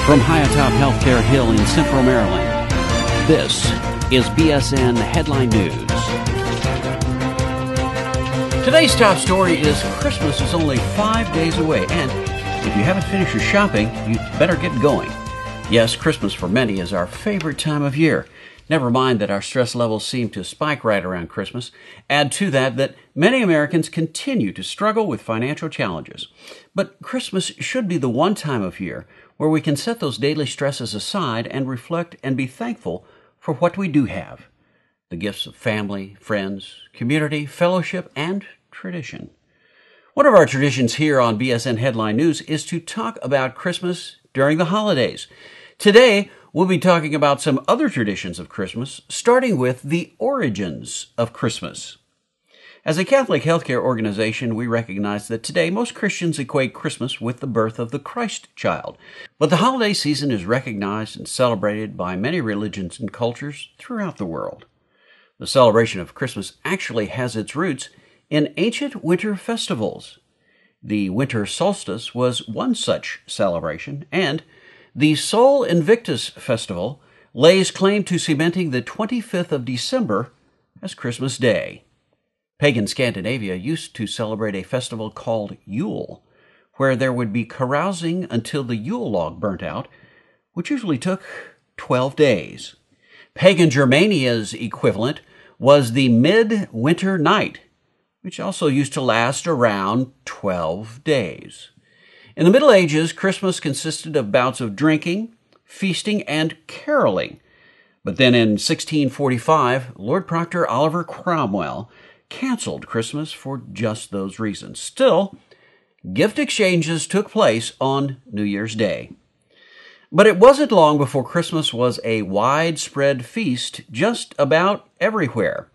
From high atop Healthcare Hill in Central Maryland, this is BSN Headline News. Today's top story is Christmas is only 5 days away, and if you haven't finished your shopping, you better get going. Yes, Christmas for many is our favorite time of year. Never mind that our stress levels seem to spike right around Christmas. Add to that many Americans continue to struggle with financial challenges. But Christmas should be the one time of year where we can set those daily stresses aside and reflect and be thankful for what we do have. The gifts of family, friends, community, fellowship, and tradition. One of our traditions here on BSN Headline News is to talk about Christmas during the holidays. Today, we'll be talking about some other traditions of Christmas, starting with the origins of Christmas. As a Catholic healthcare organization, we recognize that today most Christians equate Christmas with the birth of the Christ child. But the holiday season is recognized and celebrated by many religions and cultures throughout the world. The celebration of Christmas actually has its roots in ancient winter festivals. The winter solstice was one such celebration, and the Sol Invictus Festival lays claim to cementing the 25th of December as Christmas Day. Pagan Scandinavia used to celebrate a festival called Yule, where there would be carousing until the Yule log burnt out, which usually took 12 days. Pagan Germania's equivalent was the Midwinter Night, which also used to last around 12 days. In the Middle Ages, Christmas consisted of bouts of drinking, feasting, and caroling. But then in 1645, Lord Proctor Oliver Cromwell canceled Christmas for just those reasons. Still, gift exchanges took place on New Year's Day. But it wasn't long before Christmas was a widespread feast just about everywhere.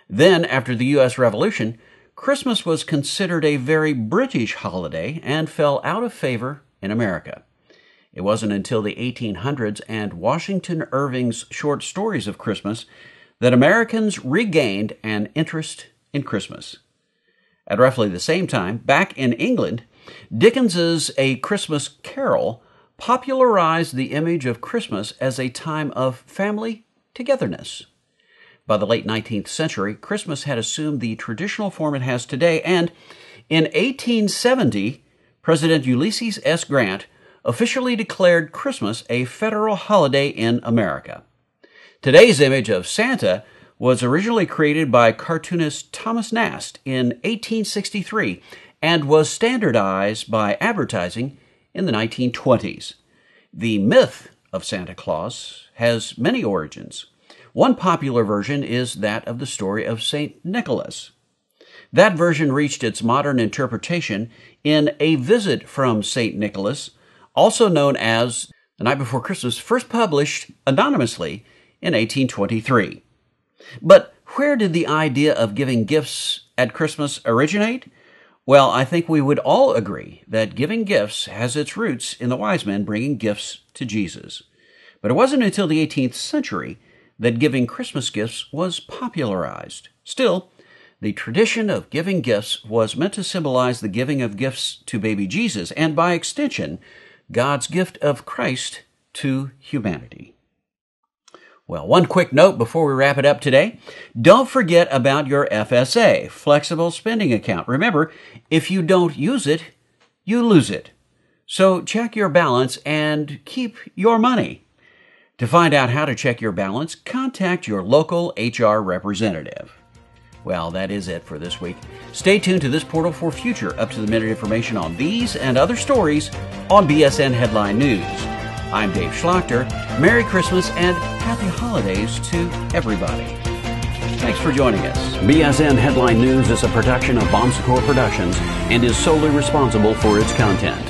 Then, after the U.S. Revolution, Christmas was considered a very British holiday and fell out of favor in America. It wasn't until the 1800s and Washington Irving's short stories of Christmas that Americans regained an interest in Christmas. At roughly the same time, back in England, Dickens's A Christmas Carol popularized the image of Christmas as a time of family togetherness. By the late 19th century, Christmas had assumed the traditional form it has today, and in 1870, President Ulysses S. Grant officially declared Christmas a federal holiday in America. Today's image of Santa was originally created by cartoonist Thomas Nast in 1863 and was standardized by advertising in the 1920s. The myth of Santa Claus has many origins. One popular version is that of the story of St. Nicholas. That version reached its modern interpretation in A Visit from St. Nicholas, also known as The Night Before Christmas, first published anonymously in 1823. But where did the idea of giving gifts at Christmas originate? Well, I think we would all agree that giving gifts has its roots in the wise men bringing gifts to Jesus. But it wasn't until the 18th century that giving Christmas gifts was popularized. Still, the tradition of giving gifts was meant to symbolize the giving of gifts to baby Jesus, and by extension, God's gift of Christ to humanity. Well, one quick note before we wrap it up today. Don't forget about your FSA, Flexible Spending Account. Remember, if you don't use it, you lose it. So check your balance and keep your money. To find out how to check your balance, contact your local HR representative. Well, that is it for this week. Stay tuned to this portal for future up-to-the-minute information on these and other stories on BSN Headline News. I'm Dave Schlachter. Merry Christmas and Happy Holidays to everybody. Thanks for joining us. BSN Headline News is a production of Bon Secours Productions and is solely responsible for its content.